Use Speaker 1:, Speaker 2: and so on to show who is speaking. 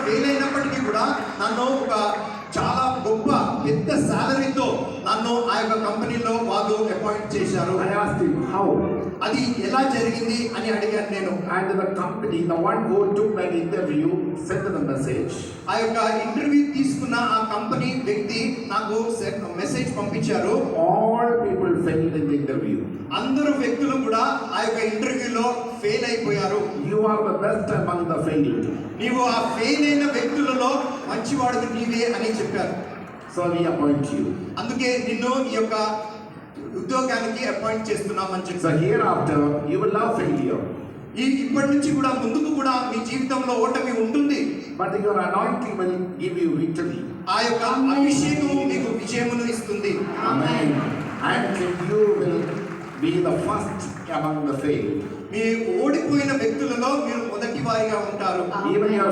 Speaker 1: Fail అయినప్పటికీ కూడా నన్ను ఒక చాలా గొప్ప పెద్ద సాలరీతో నన్ను ఆ యొక్క కంపెనీలో వాళ్ళు అపాయింట్ చేశారు.
Speaker 2: I asked him how,
Speaker 1: అది ఎలా జరిగింది అని అడిగాను నేను.
Speaker 2: and the company, the one who took that interview, sent the message.
Speaker 1: ఆ యొక్క ఇంటర్వ్యూ తీసుకున్న ఆ కంపెనీ వ్యక్తి నాకు మెసేజ్ పంపించారు.
Speaker 2: All people failed in the interview.
Speaker 1: అందరూ వ్యక్తులు కూడా ఆ యొక్క ఇంటర్వ్యూలో ఫెయిల్ అయిపోయారు.
Speaker 2: You are the best among the failed.
Speaker 1: నీవు ఆ ఫెయిల్ అయిన వ్యక్తులలో మంచివాడు నీవే అని చెప్పారు.
Speaker 2: So we appoint you.
Speaker 1: అందుకే నిన్ను ఈ యొక్క ఉద్యోగానికి అపాయింట్ చేస్తున్నామని
Speaker 2: So
Speaker 1: చెప్పారు.
Speaker 2: hereafter, you will love failure.
Speaker 1: ఇప్పటి నుంచి కూడా ముందుకు కూడా మీ జీవితంలో ఓటమి ఉంటుంది.
Speaker 2: But your anointing will give you victory.
Speaker 1: ఆ యొక్క అభిషేకము మీకు విజయమును ఇస్తుంది.
Speaker 2: Amen. And you will be the first among the failed.
Speaker 1: మీ ఓడిపోయిన వ్యక్తులలో మీరు మొదటి వారిగా ఉంటారు.
Speaker 2: Even your